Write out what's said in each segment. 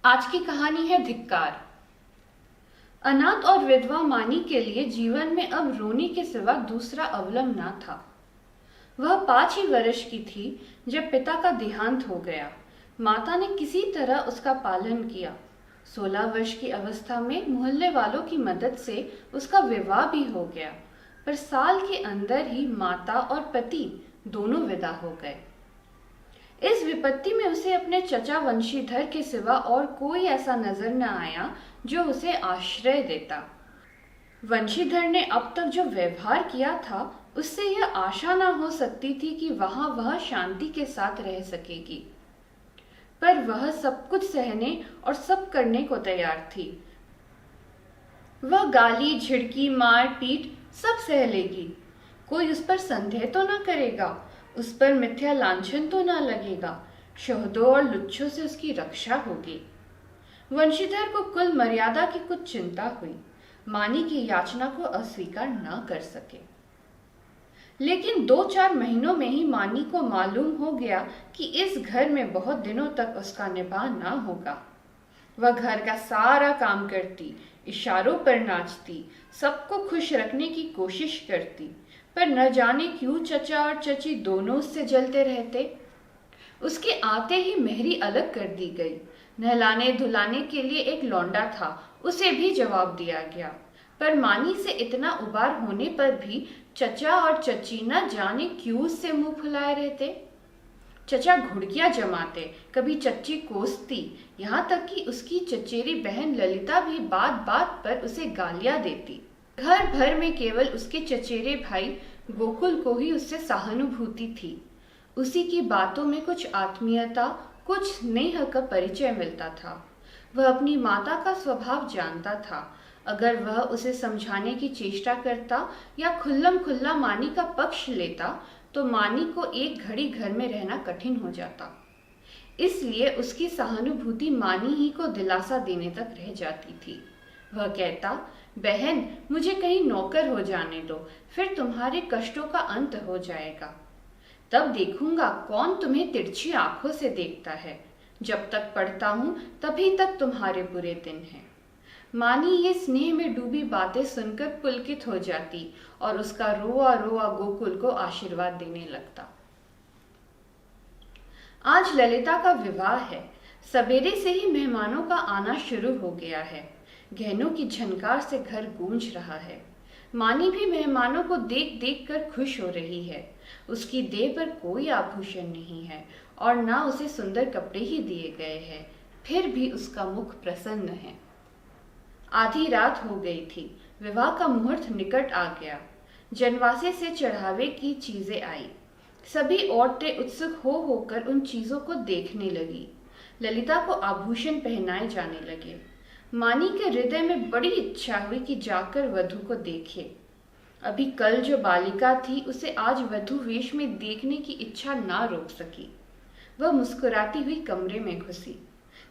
आज की कहानी है धिक्कार। अनाथ और विधवा मानी के लिए जीवन में अब रोने के सिवा दूसरा अवलंब न था। वह 5 ही वर्ष की थी जब पिता का देहांत हो गया। माता ने किसी तरह उसका पालन किया। 16 वर्ष की अवस्था में मोहल्ले वालों की मदद से उसका विवाह भी हो गया, पर साल के अंदर ही माता और पति दोनों विदा हो गए। इस विपत्ति में उसे अपने चचा वंशीधर के सिवा और कोई ऐसा नजर न आया जो उसे आश्रय देता। वंशीधर ने अब तक जो व्यवहार किया था उससे यह आशा न हो सकती थी कि वहां वह शांति के साथ रह सकेगी, पर वह सब कुछ सहने और सब करने को तैयार थी। वह गाली, झिड़की, मार पीट सब सह लेगी। कोई उस पर संदेह तो न करेगा, उस पर मिथ्या लांछन तो न लगेगा। शोहदों और लुच्छों से उसकी रक्षा होगी। वंशीधर को कुल मर्यादा की कुछ चिंता हुई। मानी की याचना को अस्वीकार न कर सके। लेकिन 2-4 महीनों में ही मानी को मालूम हो गया कि इस घर में बहुत दिनों तक उसका निवाह न होगा। वह घर का सारा काम करती, इशारों पर नाचती, सबको खुश रखने की कोशिश करती, पर न जाने क्यों चचा और चची दोनों उससे जलते रहते। उसके आते ही मेहरी अलग कर दी गई। नहलाने धुलाने के लिए एक लौंडा था, उसे भी जवाब दिया गया। पर मानी से इतना उबार होने पर भी चचा और चची न जाने क्यों उससे मुंह फुलाए रहते। चचा घुड़कियां जमाते, कभी चच्ची कोसती, यहाँ तक कि उसकी चचेरी बहन ललिता भी बात बात पर उसे गालियां देती। घर भर में केवल उसके चचेरे भाई गोकुल को ही उससे सहानुभूति थी। उसी की बातों में कुछ आत्मीयता, कुछ स्नेह का परिचय मिलता था। वह अपनी माता का स्वभाव जानता था। अगर वह उसे समझाने की चेष्टा करता या खुल्लम खुल्ला मानी का पक्ष लेता तो मानी को एक घड़ी घर में रहना कठिन हो जाता। इसलिए उसकी सहानुभूति मानी ही को दिलासा देने तक रह जाती थी। वह कहता, बहन मुझे कहीं नौकर हो जाने दो, फिर तुम्हारे कष्टों का अंत हो जाएगा। तब देखूंगा कौन तुम्हें तिरछी आंखों से देखता है। जब तक पढ़ता हूँ तभी तक तुम्हारे बुरे दिन हैं। मानी ये स्नेह में डूबी बातें सुनकर पुलकित हो जाती और उसका रोआ रोआ गोकुल को आशीर्वाद देने लगता। आज ललिता का विवाह है। सवेरे से ही मेहमानों का आना शुरू हो गया है। गहनों की झनकार से घर गूंज रहा है। मानी भी मेहमानों को देख देख कर खुश हो रही है। उसकी देह पर कोई आभूषण नहीं है और ना उसे सुंदर कपड़े ही दिए गए हैं, फिर भी उसका मुख प्रसन्न है। आधी रात हो गई थी। विवाह का मुहूर्त निकट आ गया। जनवासे से चढ़ावे की चीजें आई। सभी औरतें उत्सुक हो होकर उन चीजों को देखने लगी। ललिता को आभूषण पहनाए जाने लगे। मानी के हृदय में बड़ी इच्छा हुई कि जाकर वधू को देखे। अभी कल जो बालिका थी उसे आज वधू वेश में देखने की इच्छा ना रोक सकी। वह मुस्कुराती हुई कमरे में घुसी।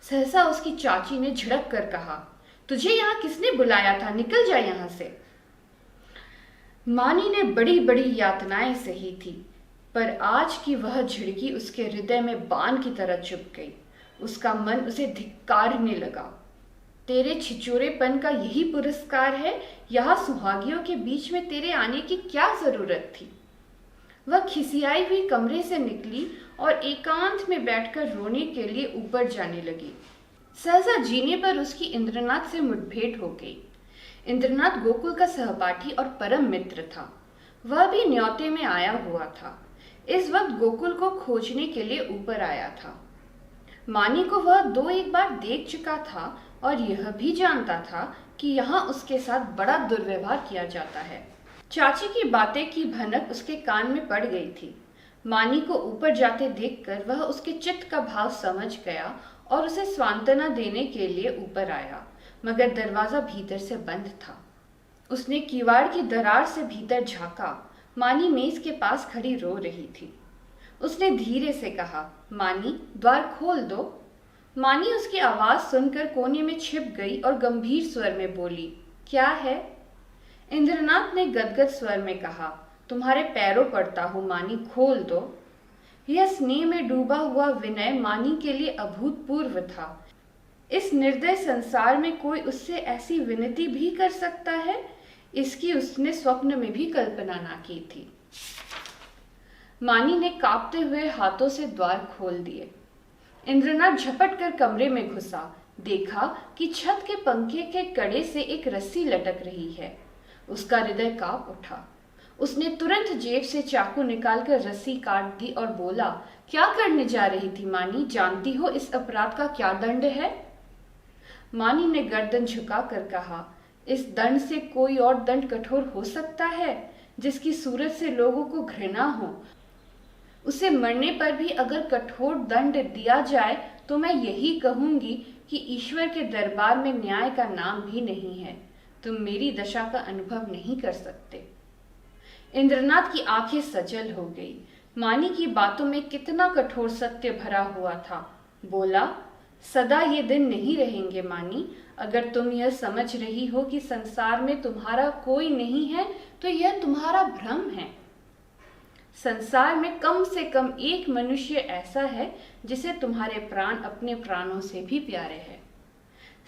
सहसा उसकी चाची ने झिड़क कर कहा, तुझे यहाँ किसने बुलाया था, निकल जा यहाँ से। मानी ने बड़ी बड़ी यातनाएं सही थी, पर आज की वह झिड़की उसके हृदय में बाण की तरह चुभ गई। उसका मन उसे धिक्कारने लगा। तेरे छिचोरेपन का यही पुरस्कार है? यहाँ सुहागियों के बीच में तेरे आने की क्या जरूरत थी? वह खिसियाई हुई कमरे से निकली और एकांत में बैठकर रोने के लिए ऊपर जाने लगी। सहसा जीने पर उसकी इंद्रनाथ से मुठभेड़ हो गई। इंद्रनाथ गोकुल का सहपाठी और परम मित्र था। वह भी न्योते में आया हुआ था। इस वक्त गोकुल को खोजने के लिए ऊपर आया था। मानी को वह 2-1 बार देख चुका था और यह भी जानता था कि यहाँ उसके साथ बड़ा दुर्व्यवहार किया जाता है। चाची की बातें की भनक उसके कान में पड़ गई थी। मानी को ऊपर जाते देखकर वह उसके चित्त का भाव समझ गया और उसे सांत्वना देने के लिए ऊपर आया, मगर दरवाजा भीतर से बंद था। उसने किवाड़ की दरार से भीतर झांका। मानी मेज के पास खड़ी रो रही थी। उसने धीरे से कहा, मानी द्वार खोल दो। मानी उसकी आवाज सुनकर कोने में छिप गई और गंभीर स्वर में बोली, क्या है? इंद्रनाथ ने गदगद स्वर में कहा, तुम्हारे पैरों पड़ता हूं मानी, खोल दो। यह स्नेह में डूबा हुआ विनय मानी के लिए अभूतपूर्व था। इस निर्दय संसार में कोई उससे ऐसी विनती भी कर सकता है, इसकी उसने स्वप्न में भी कल्पना ना की थी। मानी ने कांपते हुए हाथों से द्वार खोल दिए। इंद्रनाथ झपट कर कमरे में घुसा। देखा कि छत के पंखे के कड़े से एक रस्सी लटक रही है। उसका हृदय कांप उठा। उसने तुरंत जेब से चाकू निकालकर रस्सी काट दी और बोला, क्या करने जा रही थी मानी? जानती हो इस अपराध का क्या दंड है? मानी ने गर्दन झुकाकर कहा, इस दंड से कोई और दंड कठोर हो सकता है? जिसकी सूरत से लोगों को घृणा हो, उसे मरने पर भी अगर कठोर दंड दिया जाए तो मैं यही कहूंगी कि ईश्वर के दरबार में न्याय का नाम भी नहीं है। तुम मेरी दशा का अनुभव नहीं कर सकते। इंद्रनाथ की आंखें सजल हो गई। मानी की बातों में कितना कठोर सत्य भरा हुआ था। बोला, सदा ये दिन नहीं रहेंगे मानी। अगर तुम यह समझ रही हो कि संसार में तुम्हारा कोई नहीं है तो यह तुम्हारा भ्रम है। संसार में कम से कम एक मनुष्य ऐसा है जिसे तुम्हारे प्राण अपने प्राणों से भी प्यारे हैं।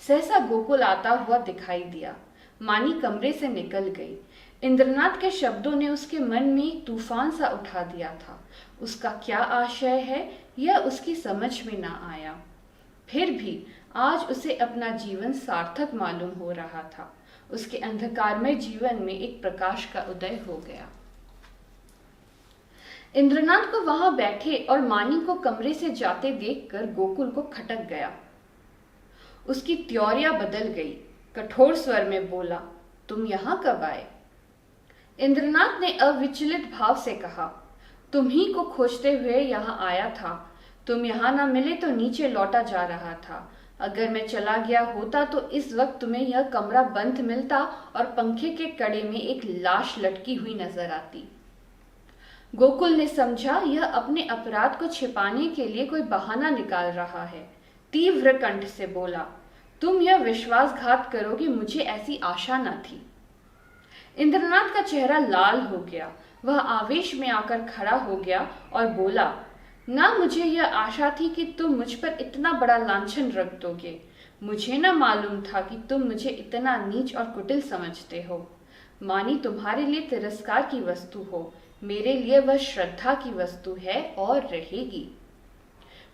सहसा गोकुल आता हुआ दिखाई दिया। मानी कमरे से निकल गई। इंद्रनाथ के शब्दों ने उसके मन में एक तूफान सा उठा दिया था। उसका क्या आशय है यह उसकी समझ में ना आया। फिर भी आज उसे अपना जीवन सार्थक मालूम हो रहा था। उसके अंधकारमय जीवन में एक प्रकाश का उदय हो गया। इंद्रनाथ को वहां बैठे और मानी को कमरे से जाते देखकर गोकुल को खटक गया। उसकी त्योर्या बदल गई। कठोर स्वर में बोला, तुम यहां कब आए? इंद्रनाथ ने अविचलित भाव से कहा, तुम ही को खोजते हुए यहां आया था। तुम यहां ना मिले तो नीचे लौटा जा रहा था। अगर मैं चला गया होता तो इस वक्त तुम्हें यह कमरा बंद मिलता और पंखे के कड़े में एक लाश लटकी हुई नजर आती। गोकुल ने समझा यह अपने अपराध को छिपाने के लिए कोई बहाना निकाल रहा है। तीव्र कंठ से बोला, तुम यह विश्वासघात करोगे, मुझे ऐसी आशा न थी। इंद्रनाथ का चेहरा लाल हो गया। वह आवेश में आकर खड़ा हो गया और बोला, ना मुझे यह आशा थी कि तुम मुझ पर इतना बड़ा लांछन रख दोगे। मुझे न मालूम था कि तुम मुझे इतना नीच और कुटिल समझते हो। मानी तुम्हारे लिए तिरस्कार की वस्तु हो, मेरे लिए वह श्रद्धा की वस्तु है और रहेगी।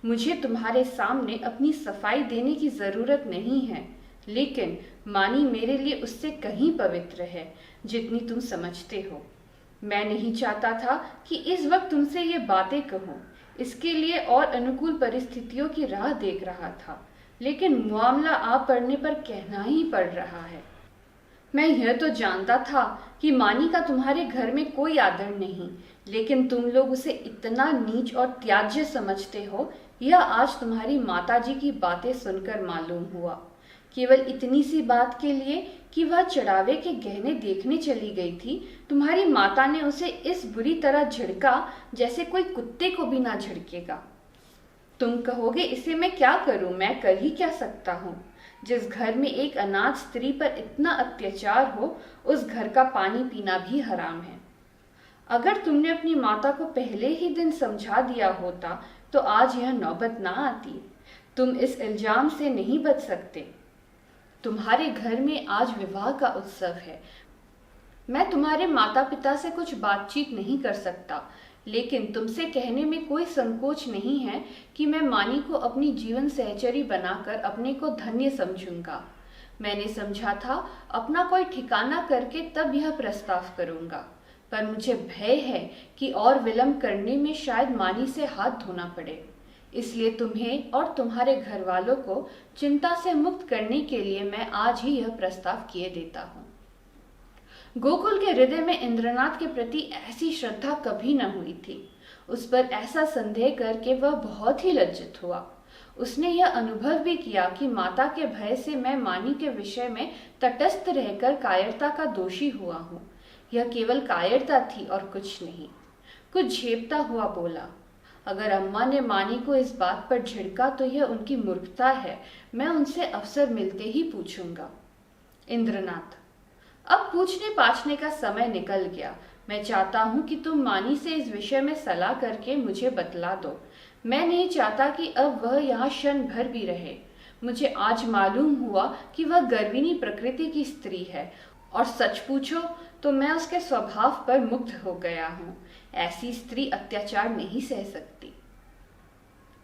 मुझे तुम्हारे सामने अपनी सफाई देने की जरूरत नहीं है, लेकिन मानी मेरे लिए उससे कहीं पवित्र है जितनी तुम समझते हो। मैं नहीं चाहता था कि इस वक्त तुमसे ये बातें कहूं। इसके लिए और अनुकूल परिस्थितियों की राह देख रहा था, लेकिन मामला आ पड़ने पर कहना ही पड़ रहा है। मैं यह तो जानता था कि मानी का तुम्हारे घर में कोई आदर नहीं, लेकिन तुम लोग उसे इतना नीच और त्याज्य समझते हो, यह आज तुम्हारी माताजी की बातें सुनकर मालूम हुआ। केवल इतनी सी बात के लिए कि वह चढ़ावे के गहने देखने चली गई थी, तुम्हारी माता ने उसे इस बुरी तरह झिड़का जैसे कोई कुत्ते को भी ना झिड़केगा। तुम कहोगे इसे मैं क्या करूं, मैं कर ही क्या सकता हूं। जिस घर में एक अनाथ स्त्री पर इतना अत्याचार हो, उस घर का पानी पीना भी हराम है। अगर तुमने अपनी माता को पहले ही दिन समझा दिया होता तो आज यह नौबत ना आती। तुम इस इल्जाम से नहीं बच सकते। तुम्हारे घर में आज विवाह का उत्सव है। मैं तुम्हारे माता पिता से कुछ बातचीत नहीं कर सकता, लेकिन तुमसे कहने में कोई संकोच नहीं है कि मैं मानी को अपनी जीवन सहचरी बनाकर अपने को धन्य समझूंगा। मैंने समझा था अपना कोई ठिकाना करके तब यह प्रस्ताव करूंगा, पर मुझे भय है कि और विलंब करने में शायद मानी से हाथ धोना पड़े। इसलिए तुम्हें और तुम्हारे घर वालों को चिंता से मुक्त करने के लिए मैं आज ही यह प्रस्ताव किए देता हूँ। गोकुल के हृदय में इंद्रनाथ के प्रति ऐसी श्रद्धा कभी न हुई थी। उस पर ऐसा संदेह करके वह बहुत ही लज्जित हुआ। उसने यह अनुभव भी किया कि माता के भय से मैं मानी के विषय में तटस्थ रहकर कायरता का दोषी हुआ हूँ। यह केवल कायरता थी और कुछ नहीं। कुछ झेपता हुआ बोला, अगर अम्मा ने मानी को इस बात पर झिड़का तो यह उनकी मूर्खता है। मैं उनसे अवसर मिलते ही पूछूंगा। इंद्रनाथ, अब पूछने पाछने का समय निकल गया। मैं चाहता हूं कि तुम मानी से इस विषय में सलाह करके मुझे बतला दो। मैं नहीं चाहता कि अब वह यहाँ क्षण भर भी रहे। मुझे आज मालूम हुआ कि वह गर्विणी प्रकृति की स्त्री है, और सच पूछो तो मैं उसके स्वभाव पर मुग्ध हो गया हूँ। ऐसी स्त्री अत्याचार नहीं सह सकती।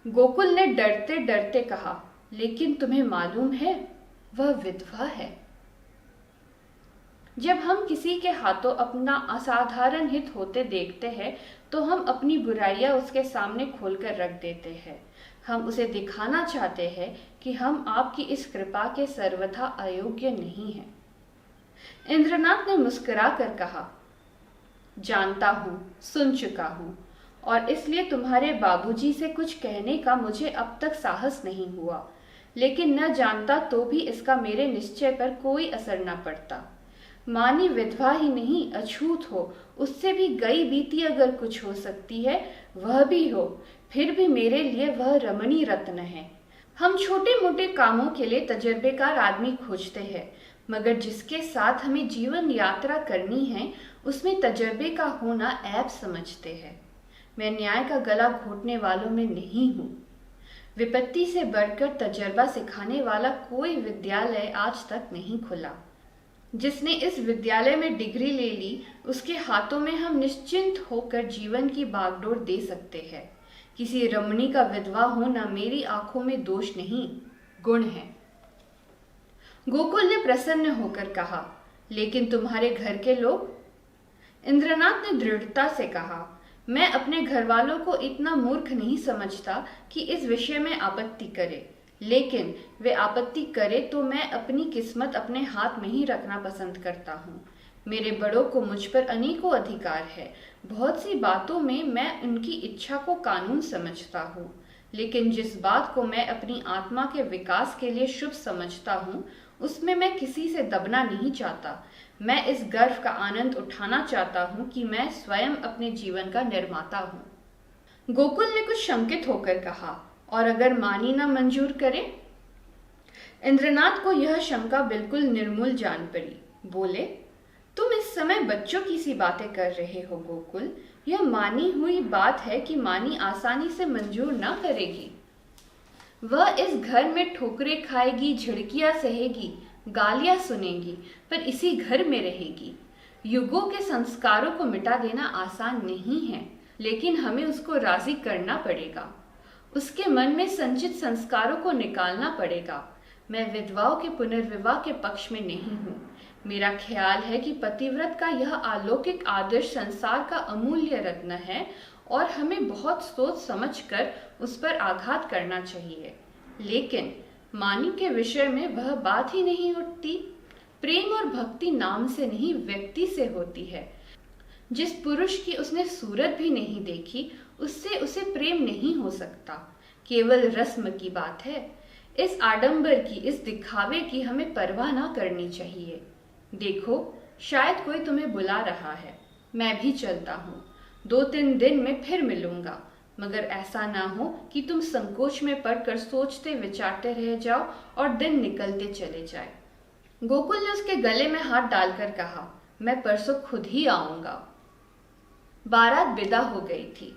गोकुल ने डरते डरते कहा, लेकिन तुम्हें मालूम है वह विधवा है। जब हम किसी के हाथों अपना असाधारण हित होते देखते हैं तो हम अपनी बुराइयां उसके सामने खोलकर रख देते हैं। हम उसे दिखाना चाहते हैं कि हम आपकी इस कृपा के सर्वथा अयोग्य नहीं हैं। इंद्रनाथ ने मुस्कुरा कर कहा, जानता हूँ, सुन चुका हूँ, और इसलिए तुम्हारे बाबूजी से कुछ कहने का मुझे अब तक साहस नहीं हुआ, लेकिन न जानता तो भी इसका मेरे निश्चय पर कोई असर न पड़ता। मानी विधवा ही नहीं, अछूत हो, उससे भी गई बीती अगर कुछ हो सकती है वह भी हो, फिर भी मेरे लिए वह रमणी रत्न है। हम छोटे मोटे कामों के लिए तजर्बेकार आदमी खोजते हैं, मगर जिसके साथ हमें जीवन यात्रा करनी है उसमें तजर्बे का होना ऐब समझते हैं। मैं न्याय का गला घोटने वालों में नहीं हूँ। विपत्ति से बढ़कर तजर्बा सिखाने वाला कोई विद्यालय आज तक नहीं खुला। जिसने इस विद्यालय में डिग्री ले ली उसके हाथों में हम निश्चिंत होकर जीवन की बागडोर दे सकते हैं। किसी रमणी का विधवा होना मेरी आंखों में दोष नहीं, गुण है। गोकुल ने प्रसन्न होकर कहा, लेकिन तुम्हारे घर के लोग? इंद्रनाथ ने दृढ़ता से कहा, मैं अपने घर वालों को इतना मूर्ख नहीं समझता कि इस विषय में आपत्ति करे, लेकिन वे आपत्ति करे तो मैं अपनी किस्मत अपने हाथ में ही रखना पसंद करता हूँ। मेरे बड़ों को मुझ पर अनेकों अधिकार है। बहुत सी बातों में मैं उनकी इच्छा को कानून समझता हूँ, लेकिन जिस बात को मैं अपनी आत्मा के विकास के लिए शुभ समझता हूँ उसमें मैं किसी से दबना नहीं चाहता। मैं इस गर्व का आनंद उठाना चाहता हूँ कि मैं स्वयं अपने जीवन का निर्माता हूँ। गोकुल ने कुछ शंकित होकर कहा, और अगर मानी ना मंजूर करे? इंद्रनाथ को यह शंका बिल्कुल निर्मूल जान पड़ी। बोले, तुम इस समय बच्चों की सी बातें कर रहे हो गोकुल। यह मानी हुई बात है कि मानी आसानी से मंजूर ना करेगी। वह इस घर में ठोकरें खाएगी, झिड़कियां सहेगी, गालियां सुनेगी, पर इसी घर में रहेगी। युगों के संस्कारों को मिटा देना आसान नहीं है, लेकिन हमें उसको राजी करना पड़ेगा। उसके मन में संचित संस्कारों को निकालना पड़ेगा। मैं विधवाओं के पुनर्विवाह के पक्ष में नहीं हूँ। मेरा ख्याल है कि पतिव्रत का यह अलौकिक आदर्श संसार का अमूल्य रत्न है और हमें बहुत सोच समझकर उस पर आघात करना चाहिए। लेकिन मानी के विषय में वह बात ही नहीं उठती। प्रेम और भक्ति नाम से नहीं, व्यक्ति से होती है। जिस पुरुष की उसने सूरत भी नहीं देखी उससे उसे प्रेम नहीं हो सकता। केवल रस्म की बात है। इस आडंबर की, इस दिखावे की हमें परवाह ना करनी चाहिए। देखो, शायद कोई तुम्हें बुला रहा है। मैं भी चलता हूँ। 2-3 दिन में फिर मिलूंगा, मगर ऐसा ना हो कि तुम संकोच में पड़कर सोचते विचारते रह जाओ और दिन निकलते चले जाए। गोकुल ने उसके गले में हाथ डालकर कहा, मैं परसों खुद ही आऊंगा। बारात विदा हो गई थी।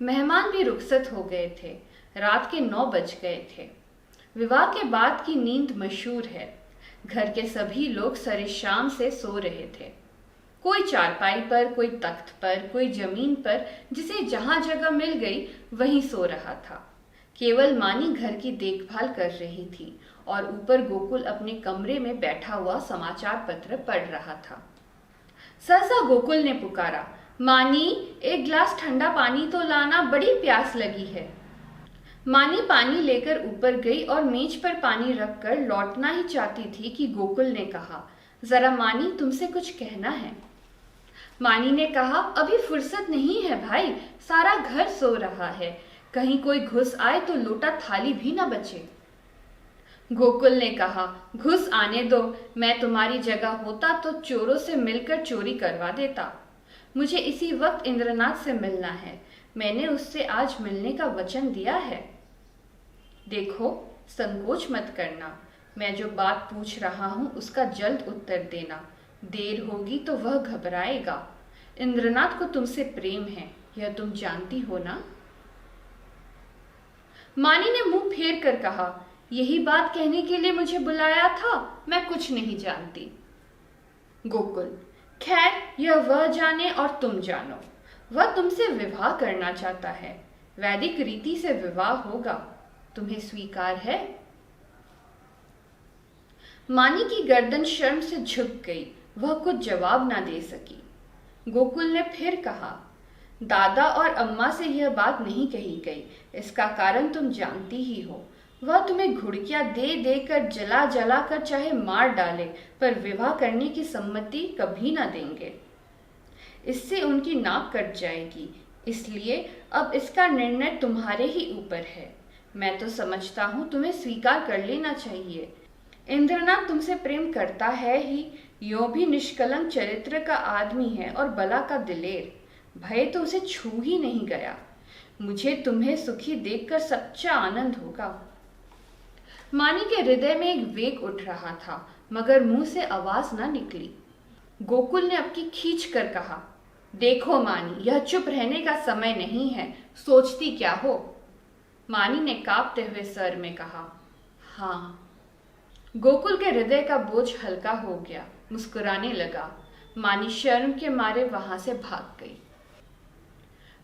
मेहमान भी रुखसत हो गए थे। रात के 9 बज गए थे। विवाह के बाद की नींद मशहूर है। घर के सभी लोग सरे शाम से सो रहे थे। कोई चारपाई पर, कोई तख्त पर, कोई जमीन पर, जिसे जहां जगह मिल गई वहीं सो रहा था। केवल मानी घर की देखभाल कर रही थी और ऊपर गोकुल अपने कमरे में बैठा हुआ समाचार पत्र पढ़ रहा था। सहसा गोकुल ने पुकारा, मानी, एक गिलास ठंडा पानी तो लाना, बड़ी प्यास लगी है। मानी पानी लेकर ऊपर गई और मेज पर पानी रखकर लौटना ही चाहती थी कि गोकुल ने कहा, जरा मानी, तुमसे कुछ कहना है। मानी ने कहा, अभी फुर्सत नहीं है भाई, सारा घर सो रहा है। कहीं कोई घुस आए तो लोटा थाली भी ना बचे। गोकुल ने कहा, घुस आने दो। मैं तुम्हारी जगह होता तो चोरों से मिलकर चोरी करवा देता। मुझे इसी वक्त इंद्रनाथ से मिलना है। मैंने उससे आज मिलने का वचन दिया है। देखो, संकोच मत करना। मैं जो बात पूछ रहा हूं उसका जल्द उत्तर देना। देर होगी तो वह घबराएगा। इंद्रनाथ को तुमसे प्रेम है, यह तुम जानती हो ना? मानी ने मुंह फेर कर कहा, यही बात कहने के लिए मुझे बुलाया था? मैं कुछ नहीं जानती। गोकुल, खैर, यह वह जाने और तुम जानो। वह तुमसे विवाह करना चाहता है। वैदिक रीति से विवाह होगा। तुम्हें स्वीकार है? मानी की गर्दन शर्म से झुक गई। वह कुछ जवाब ना दे सकी। गोकुल ने फिर कहा, दादा और अम्मा से यह बात नहीं कही गई। इसका कारण तुम जानती ही हो। वह तुम्हें घुड़कियां दे देकर जला जला कर चाहे मार डाले, पर विवाह करने की सम्मति कभी ना देंगे। इससे उनकी नाक कट जाएगी। इसलिए अब इसका निर्णय तुम्हारे ही ऊपर है। मैं तो समझता हूँ तुम्हें स्वीकार कर लेना चाहिए। इंद्रनाथ तुमसे प्रेम करता है ही, यो भी निष्कलंक चरित्र का आदमी है और बला का दिलेर। भय तो उसे छू ही नहीं गया। मुझे तुम्हें सुखी देखकर सच्चा आनंद होगा। मानी के हृदय में एक वेग उठ रहा था, मगर मुंह से आवाज न निकली। गोकुल ने अपनी खींच कर कहा, देखो मानी, यह चुप रहने का समय नहीं है। सोचती क्या हो? मानी ने कांपते हुए स्वर में कहा, हाँ। गोकुल के हृदय का बोझ हल्का हो गया। मुस्कुराने लगा। मानी शर्म के मारे वहां से भाग गई।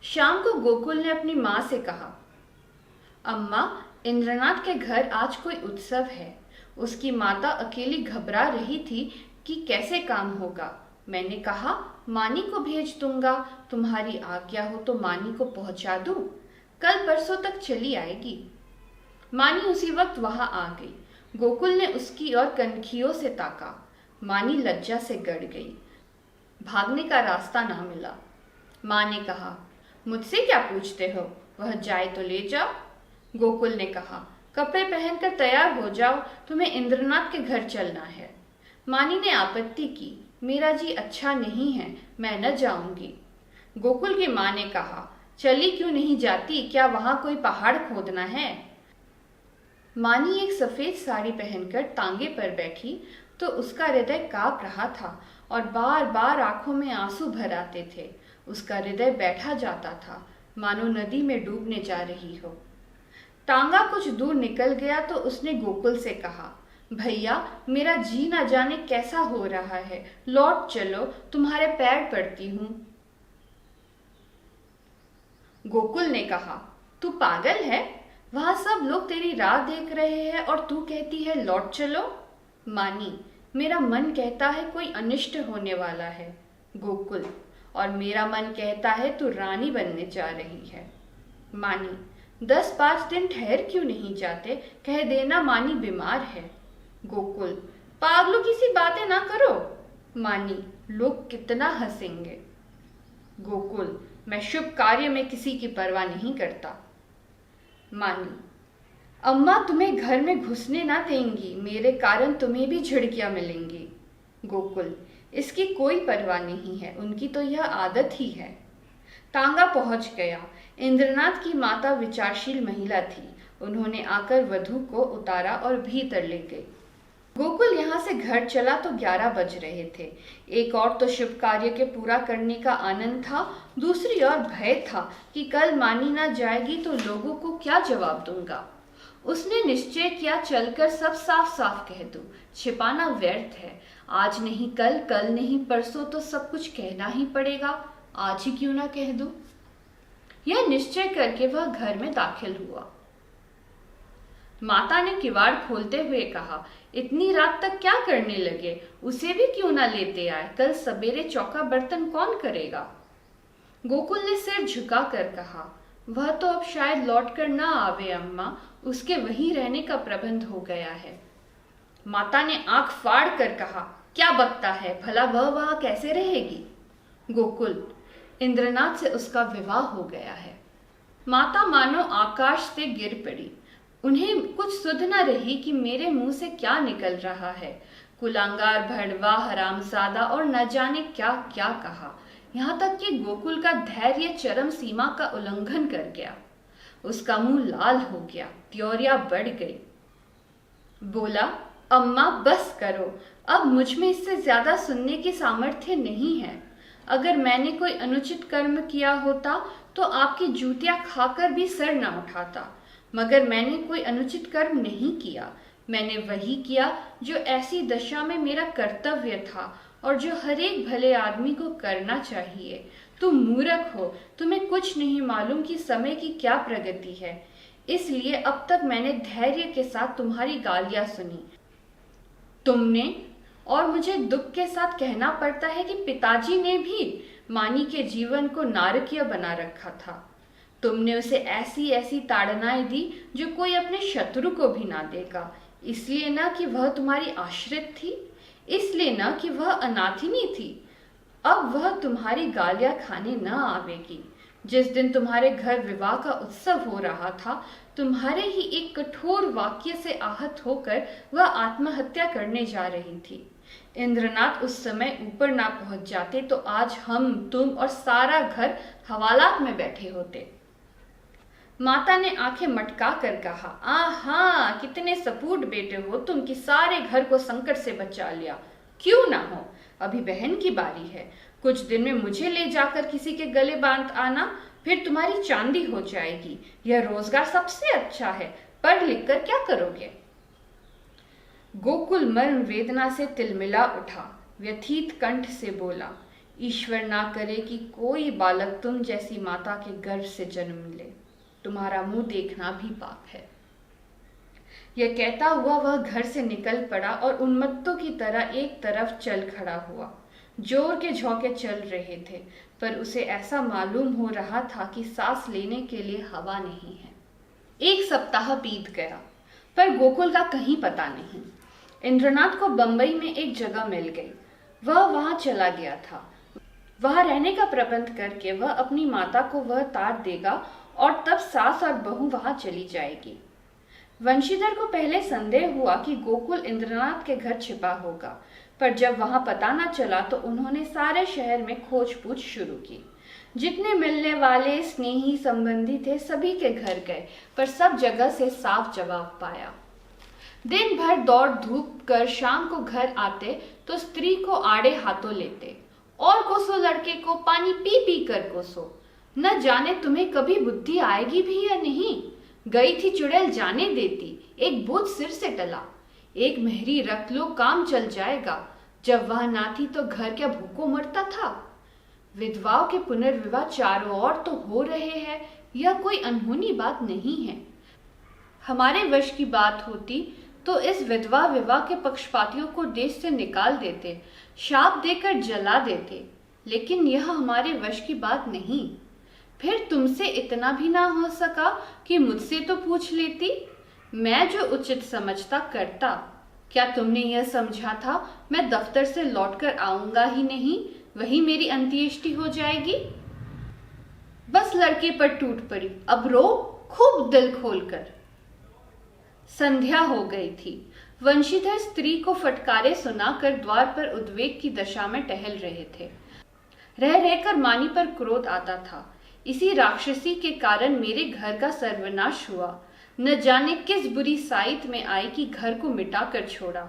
शाम को गोकुल ने अपनी माँ से कहा, अम्मा, इंद्रनाथ के घर आज कोई उत्सव है। उसकी माता अकेली घबरा रही थी कि कैसे काम होगा। मैंने कहा, मानी को भेज दूंगा। तुम्हारी आज्ञा हो तो मानी को पहुंचा दूं। कल परसों तक चली आएगी। मानी उसी वक्त वहां आ गई। गोकुल ने उसकी ओर कनखियों से ताका। मानी लज्जा से गड़ गई। भागने का रास्ता ना मिला। माँ ने कहा, मुझसे क्या पूछते हो? वह जाए तो ले जाओ। गोकुल ने कहा, कपड़े पहनकर तैयार हो जाओ, तुम्हें इंद्रनाथ के घर चलना है। मानी ने आपत्ति की, मेरा जी अच्छा नहीं है, मैं न जाऊंगी। गोकुल की माँ ने कहा, चली क्यों नहीं जाती? क्या वहां कोई पहाड़ खोदना है? मानी एक सफेद साड़ी पहनकर तांगे पर बैठी तो उसका हृदय कांप रहा था और बार बार आंखों में आंसू भर आते थे। उसका हृदय बैठा जाता था, मानो नदी में डूबने जा रही हो। तांगा कुछ दूर निकल गया तो उसने गोकुल से कहा, भैया, मेरा जी ना जाने कैसा हो रहा है, लौट चलो, तुम्हारे पैर पड़ती हूं। गोकुल ने कहा, तू पागल है? वहां सब लोग तेरी राह देख रहे हैं और तू कहती है लौट चलो। मानी, मेरा मन कहता है कोई अनिष्ट होने वाला है। गोकुल, और मेरा मन कहता है तू रानी बनने जा रही है। मानी, 10-5 दिन ठहर क्यों नहीं जाते? कह देना मानी बीमार है। गोकुल, पागलों की सी बातें ना करो। मानी, लोग कितना हंसेंगे। गोकुल, मैं शुभ कार्य में किसी की परवाह नहीं करता। मानी, अम्मा तुम्हें घर में घुसने ना देंगी, मेरे कारण तुम्हें भी झिड़कियां मिलेंगी। गोकुल, इसकी कोई परवाह नहीं है, उनकी तो यह आदत ही है। तांगा पहुंच गया। इंद्रनाथ की माता विचारशील महिला थी। उन्होंने आकर वधू को उतारा और भीतर ले गई। गोकुल यहाँ से घर चला तो 11 बज रहे थे। एक और तो शुभ कार्य के पूरा करने का आनंद था, दूसरी ओर भय था कि कल मानी ना जाएगी तो लोगों को क्या जवाब दूंगा। उसने निश्चय किया, चलकर सब साफ साफ कह दूं। छिपाना व्यर्थ है। आज नहीं कल, कल नहीं परसों तो सब कुछ कहना ही पड़ेगा। आज ही क्यों ना कह दूं। यह निश्चय करके वह घर में दाखिल हुआ। माता ने किवाड़ खोलते हुए कहा, इतनी रात तक क्या करने लगे? उसे भी क्यों ना लेते आए? कल सवेरे चौका बर्तन कौन करेगा? गोकुल ने सिर झुका कर कहा, वह तो अब शायद लौट कर ना आवे अम्मा, उसके वहीं रहने का प्रबंध हो गया है। माता ने आंख फाड़ कर कहा, क्या बकता है? भला वह वहां कैसे रहेगी? गोकुल, इंद्रनाथ से उसका विवाह हो गया है। माता मानो आकाश से गिर पड़ी। उन्हें कुछ सुध न रही कि मेरे मुंह से क्या निकल रहा है। कुलांगार, भड़वा, हरामजादा और न जाने क्या क्या कहा। यहाँ तक कि गोकुल का धैर्य चरम सीमा का उल्लंघन कर गया। उसका मुंह लाल हो गया, त्योरिया बढ़ गई। बोला, अम्मा बस करो, अब मुझ में इससे ज्यादा सुनने की सामर्थ्य नहीं है। अगर मैंने कोई अनुचित कर्म किया होता तो आपकी जूतियां खाकर भी सर न उठाता। मगर मैंने कोई अनुचित कर्म नहीं किया। मैंने वही किया जो ऐसी दशा में मेरा कर्तव्य था और जो हर एक भले आदमी को करना चाहिए। तुम मूर्ख हो, तुम्हें कुछ नहीं मालूम कि समय की क्या प्रगति है। इसलिए अब तक मैंने धैर्य के साथ तुम्हारी गालियां सुनी। तुमने, और मुझे दुख के साथ कहना पड़ता है कि पिताजी ने भी मानी के जीवन को नारकीय बना रखा था। तुमने उसे ऐसी ऐसी ताड़नाएं दी जो कोई अपने शत्रु को भी ना देगा। इसलिए ना कि वह तुम्हारी आश्रित थी, इसलिए ना कि वह अनाथिनी थी। अब वह तुम्हारी गालियां खाने न आवेगी। जिस दिन तुम्हारे घर विवाह का उत्सव हो रहा था, तुम्हारे ही एक कठोर वाक्य से आहत होकर वह आत्महत्या करने जा रही थी। इंद्रनाथ उस समय ऊपर ना पहुंच जाते तो आज हम, तुम और सारा घर हवालात में बैठे होते। माता ने आंखें मटका कर कहा, आहा, कितने सपूत बेटे हो तुम कि सारे घर को संकट से बचा लिया। क्यों ना हो, अभी बहन की बारी है। कुछ दिन में मुझे ले जाकर किसी के गले बांध आना, फिर तुम्हारी चांदी हो जाएगी। यह रोजगार सबसे अच्छा है। पढ़ लिख कर क्या करोगे? गोकुल मर्म वेदना से तिलमिला उठा, व्यथित कंठ से बोला, ईश्वर ना करे कि कोई बालक तुम जैसी माता के गर्भ से जन्म ले। तुम्हारा मुंह देखना भी पाप है। यह कहता हुआ वह घर से निकल पड़ा और उन्मत्तों की तरह एक तरफ चल खड़ा हुआ। जोर के झोंके चल रहे थे, पर उसे ऐसा मालूम हो रहा था कि सांस लेने के लिए हवा नहीं है। 1 सप्ताह बीत गया, पर गोकुल का कहीं पता नहीं। इंद्रनाथ को बंबई में एक जगह मिल गई। वह वहां चला गया था। वहां रहने का प्रबंध करके वह अपनी माता को वह तार देगा और तब सास और बहू वहां चली जाएगी। वंशीधर को पहले संदेह हुआ कि गोकुल इंद्रनाथ के घर छिपा होगा, पर जब वहां पता न चला तो उन्होंने सारे शहर में खोज पूछ शुरू की। जितने मिलने वाले स्नेही संबंधी थे सभी के घर गए, पर सब जगह से साफ जवाब पाया। दिन भर दौड़ धूप कर शाम को घर आते तो स्त्री को आड़े हाथों लेते, और कोसो लड़के को पानी पी पी कर कोसो। न जाने तुम्हें कभी बुद्धि आएगी भी या नहीं। गई थी चुड़ैल जाने देती, एक बोझ सिर से टला। एक मेहरी रख लो, काम चल जाएगा। जब वह ना थी तो घर क्या भूखों मरता था। विधवाओं के पुनर्विवाह चारों ओर तो हो रहे हैं, यह कोई अनहोनी बात नहीं है। हमारे वश की बात होती तो इस विधवा विवाह के पक्षपातियों को देश से निकाल देते, शाप देकर जला देते, लेकिन यह हमारे वश की बात नहीं। फिर तुमसे इतना भी ना हो सका कि मुझसे तो पूछ लेती, मैं जो उचित समझता करता। क्या तुमने यह समझा था मैं दफ्तर से लौटकर आऊंगा ही नहीं, वही मेरी अंत्येष्टि हो जाएगी? बस लड़के पर टूट पड़ी, अब रो खूब दिल खोलकर। संध्या हो गई थी। वंशीधर स्त्री को फटकारे सुनाकर द्वार पर उद्वेग की दशा में टहल रहे थे। रह रहकर मानी पर क्रोध आता था। इसी राक्षसी के कारण मेरे घर का सर्वनाश हुआ। न जाने किस बुरी साइत में आई कि घर को मिटा कर छोड़ा।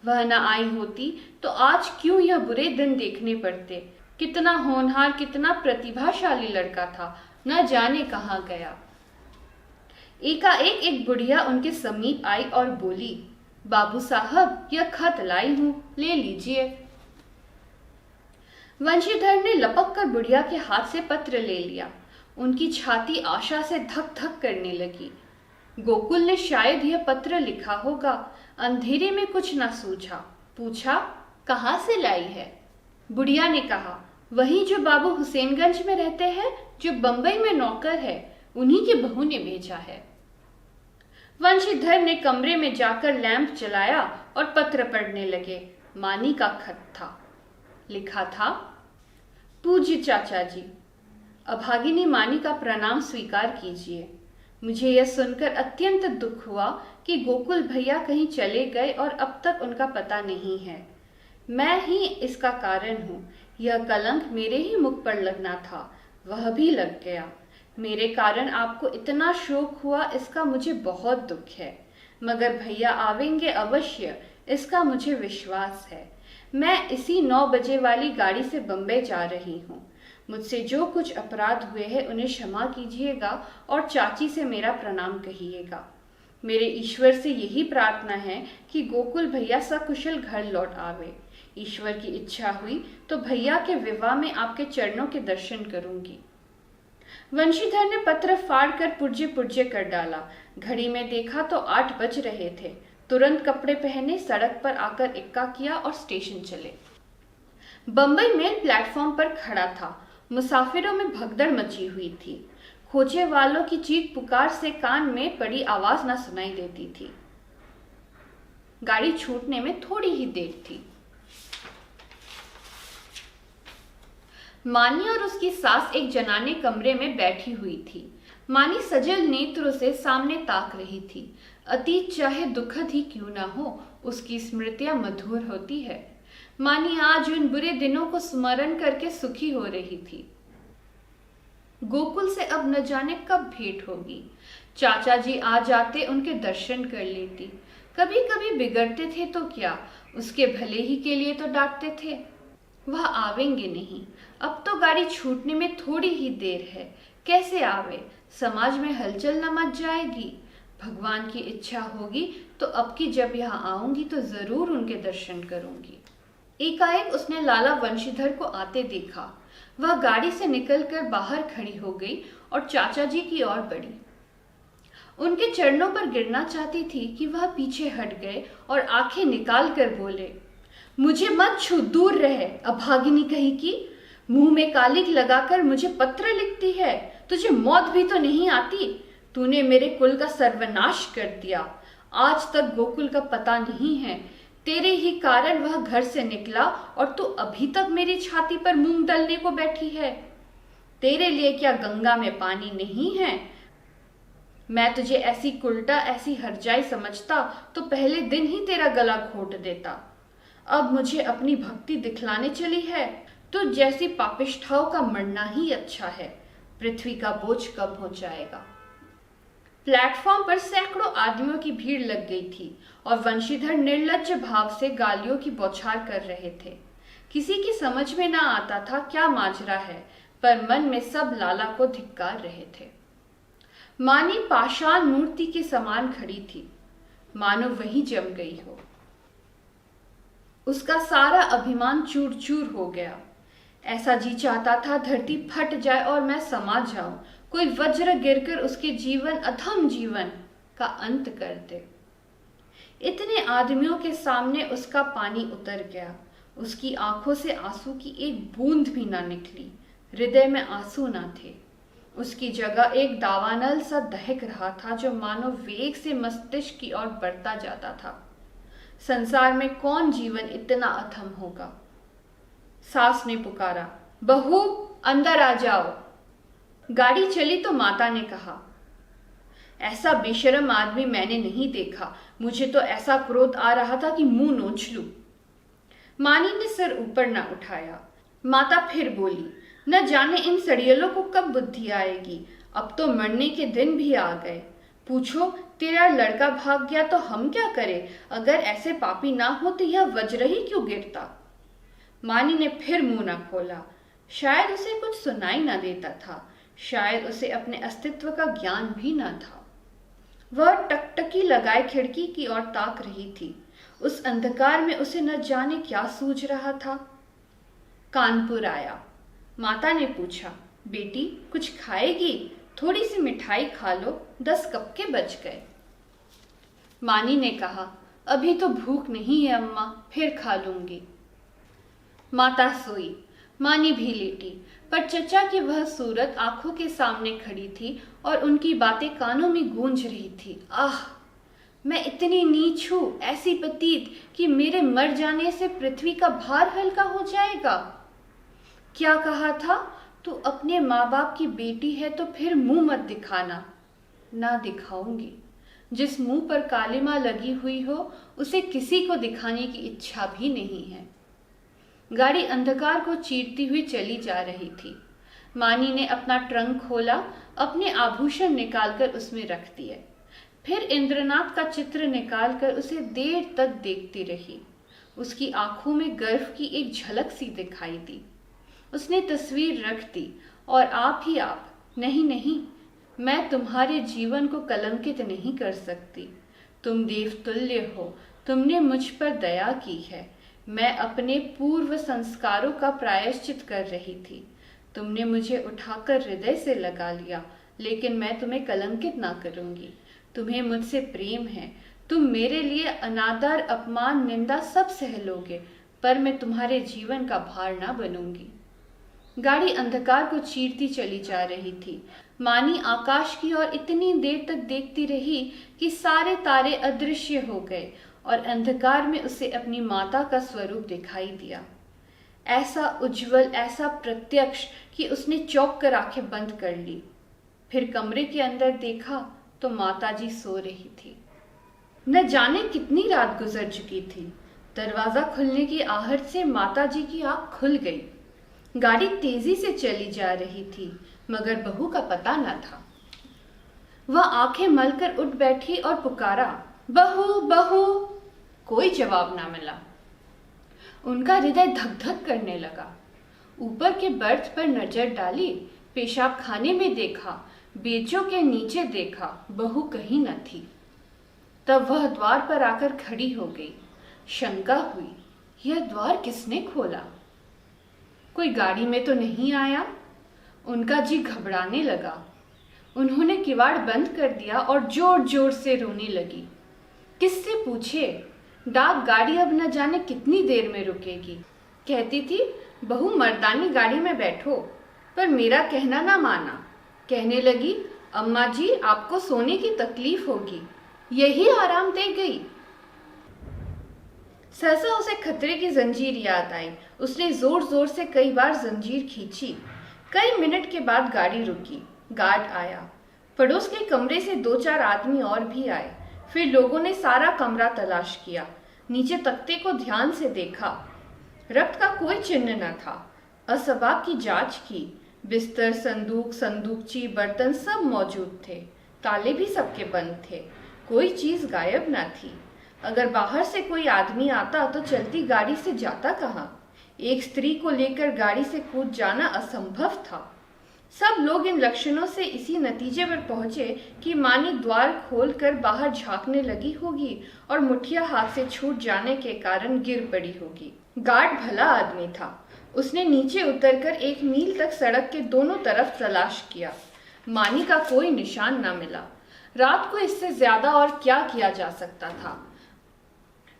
वह न आई होती तो आज क्यों यह बुरे दिन देखने पड़ते। कितना होनहार, कितना प्रतिभाशाली लड़का था, न जाने कहाँ गया। एकाएक एक बुढ़िया उनके समीप आई और बोली, बाबू साहब, यह खत लाई हूं, ले लीजिए। वंशीधर ने लपक कर बुढ़िया के हाथ से पत्र ले लिया। उनकी छाती आशा से धक धक करने लगी। गोकुल ने शायद यह पत्र लिखा होगा। अंधेरे में कुछ न सूझा। पूछा, कहाँ से लाई है? बुढ़िया ने कहा, वही जो बाबू हुसैनगंज में रहते हैं, जो बंबई में नौकर है, उन्हीं की बहू ने भेजा है। वंशीधर ने कमरे में जाकर लैंप जलाया और पत्र पढ़ने लगे। मानी का खत था। लिखा था, पूज्य चाचा जी, अभागिनी मानी का प्रणाम स्वीकार कीजिए। मुझे यह सुनकर अत्यंत दुख हुआ कि गोकुल भैया कहीं चले गए और अब तक उनका पता नहीं है। मैं ही इसका कारण हूँ। यह कलंक मेरे ही मुख पर लगना था, वह भी लग गया। मेरे कारण आपको इतना शोक हुआ, इसका मुझे बहुत दुख है, मगर भैया आवेंगे अवश्य, इसका मुझे विश्वास है। मैं इसी 9 बजे वाली गाड़ी से बम्बई जा रही हूँ। मुझसे जो कुछ अपराध हुए हैं उन्हें क्षमा कीजिएगा और चाची से मेरा प्रणाम कहिएगा। मेरे ईश्वर से यही प्रार्थना है कि गोकुल भैया सकुशल घर लौट आवे। ईश्वर की इच्छा हुई तो भैया के विवाह में आपके चरणों के दर्शन करूंगी। वंशीधर ने पत्र फाड़ कर पुर्जे पुर्जे कर डाला। घड़ी में देखा तो 8 बज रहे थे। तुरंत कपड़े पहने सड़क पर आकर इक्का किया और स्टेशन चले। बंबई मेल प्लेटफॉर्म पर खड़ा था। मुसाफिरों में भगदड़ मची हुई थी। खोजे वालों की चीख पुकार से कान में पड़ी आवाज न सुनाई देती थी। गाड़ी छूटने में थोड़ी ही देर थी। मानी और उसकी सास एक जनाने कमरे में बैठी हुई थी। मानी सजल नेत्रों से सामने ताक रही थी। अतीत चाहे दुखद ही क्यों ना हो, उसकी स्मृतियां मधुर होती है। मानी आज उन बुरे दिनों को स्मरण करके सुखी हो रही थी। गोकुल से अब न जाने कब भेंट होगी। चाचा जी आ जाते, उनके दर्शन कर लेती। कभी कभी बिगड़ते थे तो क्या, उसके भले ही के लिए तो डांटते थे। वह आवेंगे नहीं। अब तो गाड़ी छूटने में थोड़ी ही देर है। कैसे आवे? समाज में हलचल न मच जाएगी। भगवान की इच्छा होगी तो अब की जब यहाँ आऊंगी तो जरूर उनके दर्शन करूंगी। एकाएक उसने लाला वंशीधर को आते देखा। वह गाड़ी से निकलकर बाहर खड़ी हो गई और चाचा जी की ओर बढ़ी। उनके चरणों पर गिरना चाहती थी कि वह पीछे हट गए और आंखें निकाल कर बोले, मुझे मत छू, दूर रहे। अभागिनी कहीं की, मुंह में कालिक लगाकर मुझे पत्र लिखती है। तुझे मौत भी तो नहीं आती। तूने मेरे कुल का सर्वनाश कर दिया। आज तक गोकुल का पता नहीं है। तेरे ही कारण वह घर से निकला और तू अभी तक मेरी छाती पर मूंग दलने को बैठी है। तेरे लिए क्या गंगा में पानी नहीं है? मैं तुझे ऐसी कुलटा, ऐसी हरजाई समझता तो पहले दिन ही तेरा गला घोट देता। अब मुझे अपनी भक्ति दिखलाने चली है। तो जैसी पापिष्ठाओं का मरना ही अच्छा है। पृथ्वी का बोझ कब हो जाएगा। प्लेटफॉर्म पर सैकड़ों आदमियों की भीड़ लग गई थी और वंशीधर निर्लज्ज भाव से गालियों की बौछार कर रहे थे। किसी की समझ में ना आता था क्या माजरा है, पर मन में सब लाला को धिक्कार रहे थे। मानी पाषाण मूर्ति के समान खड़ी थी, मानो वही जम गई हो। उसका सारा अभिमान चूर चूर हो गया। ऐसा जी चाहता था धरती फट जाए और मैं समा जाऊं, कोई वज्र गिरकर उसके जीवन, अधम जीवन का अंत कर दे। इतने आदमियों के सामने उसका पानी उतर गया। उसकी आंखों से आंसू की एक बूंद भी ना निकली। हृदय में आंसू ना थे। उसकी जगह एक दावानल सा दहक रहा था जो मानो वेग से मस्तिष्क की ओर बढ़ता जाता था। संसार में कौन जीवन इतना अथम होगा। सास ने पुकारा, बहू अंदर आ जाओ। गाड़ी चली तो माता ने कहा, ऐसा बेशरम आदमी मैंने नहीं देखा। मुझे तो ऐसा क्रोध आ रहा था कि मुंह नोच लूं। मानी ने सिर ऊपर न उठाया। माता फिर बोली, न जाने इन सड़ियलों को कब बुद्धि आएगी। अब तो मरने के दिन भी आ गए। पूछो, तेरा लड़का भाग गया तो हम क्या करें? अगर ऐसे पापी ना हो तो यह वज्र ही क्यों गिरता। मानी ने फिर मुंह न खोला। शायद उसे कुछ सुनाई न देता था। शायद उसे अपने अस्तित्व का ज्ञान भी न था। वह टकटकी लगाए खिड़की की ओर ताक रही थी। उस अंधकार में उसे न जाने क्या सूझ रहा था। कानपुर आया। माता ने पूछा, बेटी कुछ खाएगी? थोड़ी सी मिठाई खा लो, 10 कब के बज गए। मानी ने कहा, अभी तो भूख नहीं है अम्मा, फिर खा लूंगी। माता सोई। मानी भी लेटी, पर चचा की वह सूरत आंखों के सामने खड़ी थी और उनकी बातें कानों में गूंज रही थी। आह, मैं इतनी नीच हूं, ऐसी पतीत कि मेरे मर जाने से पृथ्वी का भार हल्का हो जाएगा। क्या कहा था? तू अपने माँ बाप की बेटी है तो फिर मुंह मत दिखाना। ना दिखाऊंगी। जिस मुंह पर कालिमा लगी हुई हो उसे किसी को दिखाने की इच्छा भी नहीं है। गाड़ी अंधकार को चीरती हुई चली जा रही थी। मानी ने अपना ट्रंक खोला, अपने आभूषण निकालकर उसमें रख दिए। फिर इंद्रनाथ का चित्र निकालकर उसे देर तक देखती रही। उसकी आंखों में गर्व की एक झलक सी दिखाई दी। उसने तस्वीर रख दी और आप ही आप, नहीं नहीं, मैं तुम्हारे जीवन को कलंकित नहीं कर सकती। तुम देवतुल्य हो, तुमने मुझ पर दया की है। मैं अपने पूर्व संस्कारों का प्रायश्चित कर रही थी। तुमने मुझे उठाकर हृदय से लगा लिया, लेकिन मैं तुम्हें कलंकित ना करूंगी। तुम्हें मुझसे प्रेम है, तुम मेरे लिए अनादर, अपमान, निंदा सब सह लोगे, पर मैं तुम्हारे जीवन का भार ना बनूंगी। गाड़ी अंधकार को चीरती चली जा रही थी। मानी आकाश की ओर इतनी देर तक देखती रही कि सारे तारे अदृश्य हो गए और अंधकार में उसे अपनी माता का स्वरूप दिखाई दिया। ऐसा उज्जवल, ऐसा प्रत्यक्ष कि उसने चौंक कर आंखें बंद कर ली। फिर कमरे के अंदर देखा तो माताजी सो रही थी। न जाने कितनी रात गुजर चुकी थी। दरवाजा खुलने की आहट से माताजी की आंख खुल गई। गाड़ी तेजी से चली जा रही थी, मगर बहू का पता न था। वह आंखें मलकर उठ बैठी और पुकारा, बहू बहू। कोई जवाब ना मिला। उनका हृदय धक धक करने लगा। ऊपर के बर्थ पर नजर डाली, पेशाब खाने में देखा, बेचों के नीचे देखा, बहू कहीं न थी। तब वह द्वार पर आकर खड़ी हो गई। शंका हुई, यह द्वार किसने खोला? कोई गाड़ी में तो नहीं आया? उनका जी घबराने लगा। उन्होंने किवाड़ बंद कर दिया और जोर जोर से रोने लगी। किससे पूछे? डाक गाड़ी अब न जाने कितनी देर में रुकेगी। कहती थी, बहू मर्दानी गाड़ी में बैठो, पर मेरा कहना ना माना। कहने लगी, अम्मा जी आपको सोने की तकलीफ होगी। यही आराम दे गई। सहसा उसे खतरे की जंजीर याद आई। उसने जोर जोर से कई बार जंजीर खींची। कई मिनट के बाद गाड़ी रुकी। गार्ड आया। पड़ोस के कमरे से 2-4 आदमी और भी आए। फिर लोगों ने सारा कमरा तलाश किया। नीचे तख्ते को ध्यान से देखा। रक्त का कोई चिन्ह न था। असबाब की जांच की। बिस्तर, संदूक, संदूकची, बर्तन सब मौजूद थे। ताले भी सबके बंद थे। कोई चीज गायब न थी। अगर बाहर से कोई आदमी आता तो चलती गाड़ी से जाता कहाँ? एक स्त्री को लेकर गाड़ी से कूद जाना असंभव था। सब लोग इन लक्षणों से इसी नतीजे पर पहुंचे कि मानी द्वार खोलकर बाहर झांकने लगी होगी और मुठिया हाथ से छूट जाने के कारण गिर पड़ी होगी। गार्ड भला आदमी था। उसने नीचे उतरकर 1 मील तक सड़क के दोनों तरफ तलाश किया। मानी का कोई निशान न मिला। रात को इससे ज्यादा और क्या किया जा सकता था?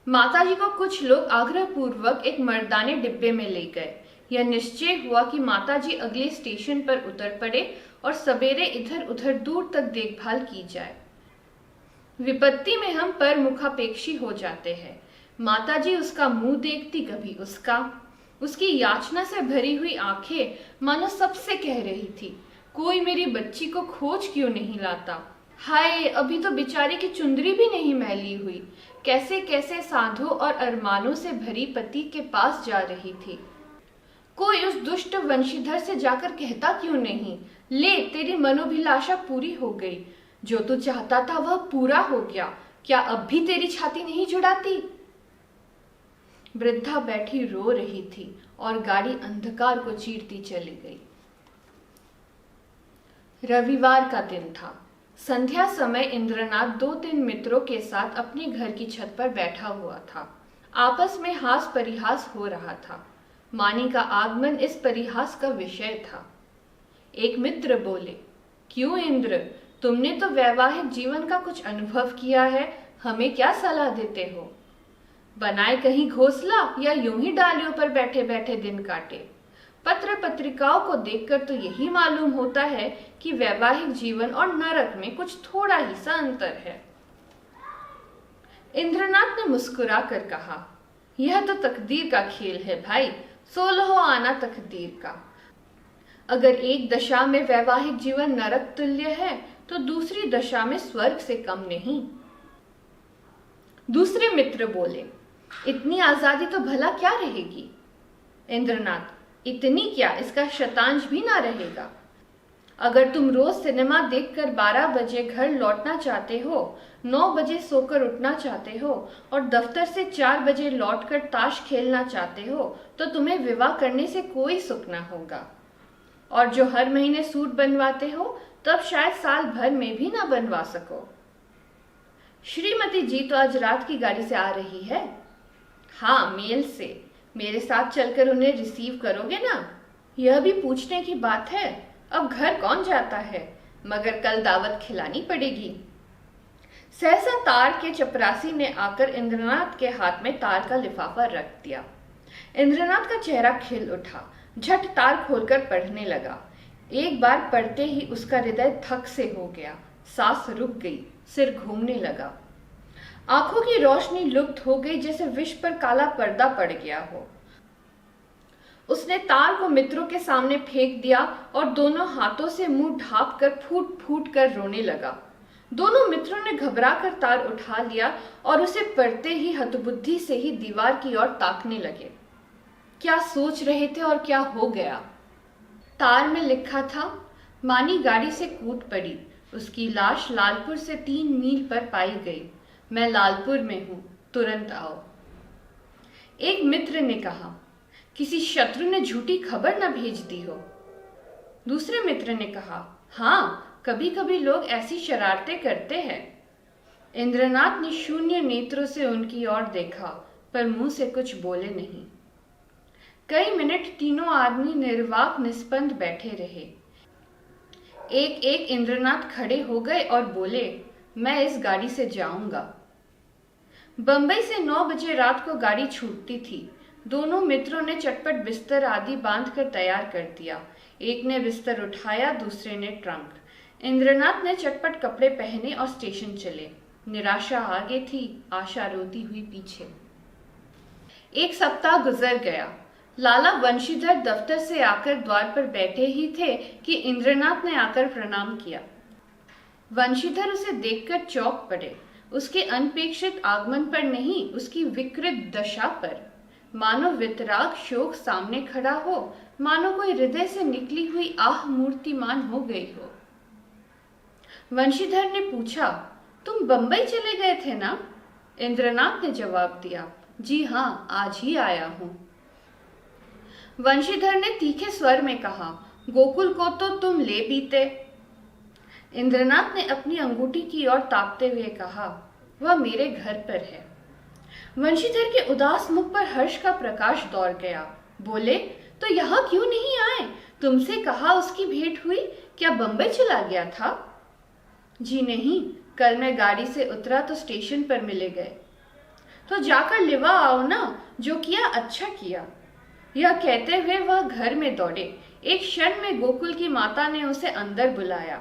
माताजी को कुछ लोग आग्रहपूर्वक एक मर्दाने डिब्बे में ले गए। यह निश्चय हुआ कि माताजी अगले स्टेशन पर उतर पड़े और सवेरे इधर उधर दूर तक देखभाल की जाए। विपत्ति में हम पर मुखापेक्षी हो जाते हैं। माताजी उसका मुंह देखती, कभी उसका। उसकी याचना से भरी हुई आंखें मानो सबसे कह रही थी, कोई मेरी बच्ची को खोज क्यों नहीं लाता? हाय, अभी तो बेचारी की चुंदरी भी नहीं मैली हुई। कैसे कैसे साधों और अरमानों से भरी पति के पास जा रही थी। कोई उस दुष्ट वंशीधर से जाकर कहता क्यों नहीं, ले तेरी मनोभिलाषा पूरी हो गई। जो तू चाहता था वह पूरा हो गया। क्या अब भी तेरी छाती नहीं जुड़ाती? वृद्धा बैठी रो रही थी और गाड़ी अंधकार को चीरती चली गई। रविवार का दिन था। संध्या समय इंद्रनाथ 2-3 मित्रों के साथ अपने घर की छत पर बैठा हुआ था। आपस में हास परिहास हो रहा था। मानी का आगमन इस परिहास का विषय था। एक मित्र बोले, क्यों इंद्र, तुमने तो वैवाहिक जीवन का कुछ अनुभव किया है, हमें क्या सलाह देते हो? बनाए कहीं घोंसला या यूं ही डालियों पर बैठे बैठे दिन काटे? पत्र पत्रिकाओं को देखकर तो यही मालूम होता है कि वैवाहिक जीवन और नरक में कुछ थोड़ा ही सा अंतर है। इंद्रनाथ ने मुस्कुरा कर कहा, यह तो तकदीर का खेल है भाई, 16 आना तकदीर का। अगर एक दशा में वैवाहिक जीवन नरक तुल्य है तो दूसरी दशा में स्वर्ग से कम नहीं। दूसरे मित्र बोले, इतनी आजादी तो भला क्या रहेगी? इंद्रनाथ, इतनी क्या, इसका शतांश भी ना रहेगा। अगर तुम रोज सिनेमा देखकर 12 बजे घर लौटना चाहते हो, 9 बजे सोकर उठना चाहते हो और दफ्तर से 4 बजे लौटकर ताश खेलना चाहते हो, तो तुम्हें विवाह करने से कोई सुख न होगा। और जो हर महीने सूट बनवाते हो, तब शायद साल भर में भी ना बनवा सको। श्रीमती जी तो आज रात की गाड़ी से आ रही है। हाँ, मेल से। मेरे साथ चलकर उन्हें रिसीव करोगे ना? यह भी पूछने की बात है। अब घर कौन जाता है, मगर कल दावत खिलानी पड़ेगी। सहसा तार के चपरासी ने आकर इंद्रनाथ के हाथ में तार का लिफाफा रख दिया। इंद्रनाथ का चेहरा खिल उठा, झट तार खोलकर पढ़ने लगा। एक बार पढ़ते ही उसका हृदय धक से हो गया, सांस रुक गई, सिर घूमने लगा, आंखों की रोशनी लुप्त हो गई, जैसे विष पर काला पर्दा पड़ गया हो। उसने तार को मित्रों के सामने फेंक दिया और दोनों हाथों से मुंह ढांप कर फूट फूट कर रोने लगा। दोनों मित्रों ने घबराकर तार उठा लिया और उसे पढ़ते ही हतबुद्धि से ही दीवार की ओर ताकने लगे। क्या सोच रहे थे और क्या हो गया? तार में लिखा था, मानी गाड़ी से कूद पड़ी, उसकी लाश लालपुर से 3 मील पर पाई गई। मैं लालपुर में हूं, तुरंत आओ। एक मित्र ने कहा, किसी शत्रु ने झूठी खबर न भेज दी हो। दूसरे मित्र ने कहा, हाँ, कभी कभी लोग ऐसी शरारतें करते हैं। इंद्रनाथ ने शून्य नेत्रों से उनकी ओर देखा, पर मुंह से कुछ बोले नहीं। कई मिनट तीनों आदमी निर्वाक निस्पंद बैठे रहे। एक एक इंद्रनाथ खड़े हो गए और बोले, मैं इस गाड़ी से जाऊंगा। बंबई से 9 बजे रात को गाड़ी छूटती थी। दोनों मित्रों ने चटपट बिस्तर आदि बांधकर तैयार कर दिया। एक ने बिस्तर उठाया, दूसरे ने ट्रंक। इंद्रनाथ ने चटपट कपड़े पहने और स्टेशन चले। निराशा आगे थी, आशा रोती हुई पीछे। 1 सप्ताह गुजर गया। लाला वंशीधर दफ्तर से आकर द्वार पर बैठे ही थे कि इंद्रनाथ ने आकर प्रणाम किया। वंशीधर उसे देखकर चौंक पड़े, उसके अनपेक्षित आगमन पर नहीं, उसकी विकृत दशा पर। मानो वितराग शोक सामने खड़ा हो, मानो कोई हृदय से निकली हुई आह मूर्तिमान हो गई हो। वंशीधर ने पूछा, तुम बंबई चले गए थे ना? इंद्रनाथ ने जवाब दिया, जी हाँ, आज ही आया हूं। वंशीधर ने तीखे स्वर में कहा, गोकुल को तो तुम ले बीते। इंद्रनाथ ने अपनी अंगूठी की ओर ताकते हुए कहा, वह मेरे घर पर है। वंशीधर के उदास मुख पर हर्ष का प्रकाश दौड़ गया। बोले, तो यहाँ क्यों नहीं आए? तुमसे कहा उसकी भेंट हुई, क्या बंबई चला गया था? जी नहीं, कल मैं गाड़ी से उतरा तो स्टेशन पर मिले गए। तो जाकर लिवा आओ ना, जो किया अच्छा किया। यह कहते हुए वह घर में दौड़े। एक क्षण में गोकुल की माता ने उसे अंदर बुलाया।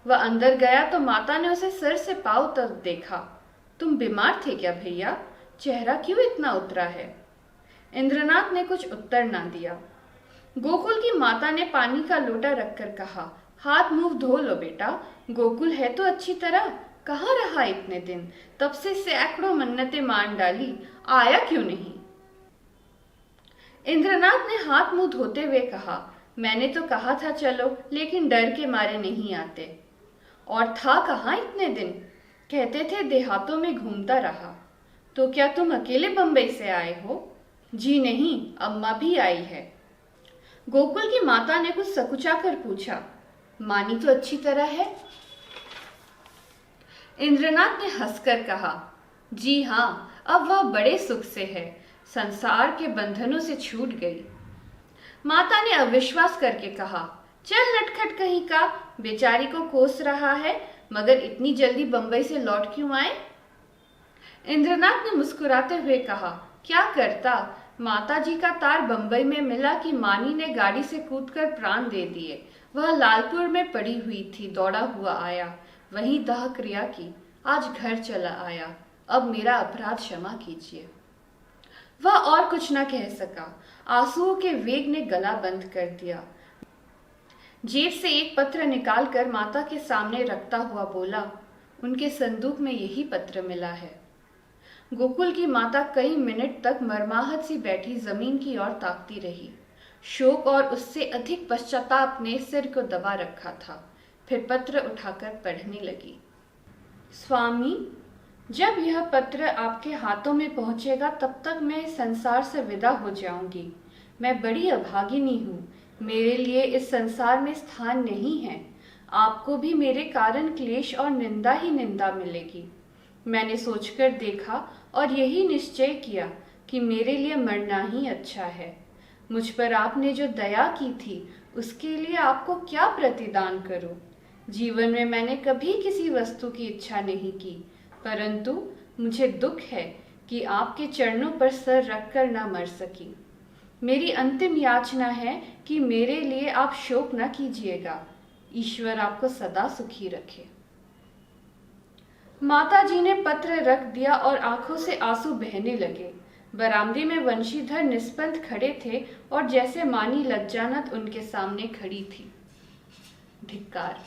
वह अंदर गया तो माता ने उसे सिर से पांव तक देखा। तुम बीमार थे क्या भैया? चेहरा क्यों इतना उतरा है? इंद्रनाथ ने कुछ उत्तर ना दिया। गोकुल की माता ने पानी का लोटा रखकर कहा, हाथ मुंह धो लो बेटा। गोकुल है तो अच्छी तरह? कहाँ रहा इतने दिन? तब से सैकड़ों मन्नतें मान डाली, आया क्यों नहीं? इंद्रनाथ ने हाथ मुंह धोते हुए कहा, मैंने तो कहा था चलो, लेकिन डर के मारे नहीं आते। और था कहाँ इतने दिन? कहते थे देहातों में घूमता रहा। तो क्या तुम अकेले बंबई से आए हो? जी नहीं, अम्मा भी आई है। गोकुल की माता ने कुछ सकुचा कर पूछा, मानी तो अच्छी तरह है? इंद्रनाथ ने हंसकर कहा, जी हाँ, अब वह बड़े सुख से है, संसार के बंधनों से छूट गई। माता ने अविश्वास करके कहा, चल नटखट कहीं का, बेचारी को कोस रहा है, मगर इतनी जल्दी बंबई से लौट क्यों आए? इंद्रनाथ ने मुस्कुराते हुए कहा, क्या करता, माताजी का तार बंबई में मिला कि मानी ने गाड़ी से कूदकर प्राण दे दिए। वह लालपुर में पड़ी हुई थी, दौड़ा हुआ आया, वहीं दाह क्रिया की, आज घर चला आया, अब मेरा अपराध क्षमा कीजिए। वह और कुछ न कह सका, आंसुओं के वेग ने गला बंद कर दिया। जेब से एक पत्र निकालकर माता के सामने रखता हुआ बोला, उनके संदूक में यही पत्र मिला है। गोकुल की माता कई मिनट तक मरमाहत सी बैठी जमीन की ओर ताकती रही। शोक और उससे अधिक पश्चाताप ने सिर को दबा रखा था। फिर पत्र उठाकर पढ़ने लगी। स्वामी, जब यह पत्र आपके हाथों में पहुंचेगा तब तक मैं इस संसार से विदा हो जाऊंगी। मैं बड़ी अभागिनी हूँ। मेरे लिए इस संसार में स्थान नहीं है। आपको भी मेरे कारण क्लेश और निंदा ही निंदा मिलेगी। मैंने सोचकर देखा और यही निश्चय किया कि मेरे लिए मरना ही अच्छा है। मुझ पर आपने जो दया की थी उसके लिए आपको क्या प्रतिदान करूं? जीवन में मैंने कभी किसी वस्तु की इच्छा नहीं की, परंतु मुझे दुख है कि आपके चरणों पर सर रखकर न मर सकी। मेरी अंतिम याचना है कि मेरे लिए आप शोक न कीजिएगा। ईश्वर आपको सदा सुखी रखे। माताजी ने पत्र रख दिया और आंखों से आंसू बहने लगे। बरामदे में वंशीधर निस्पंद खड़े थे और जैसे मानी लज्जानत उनके सामने खड़ी थी। धिक्कार।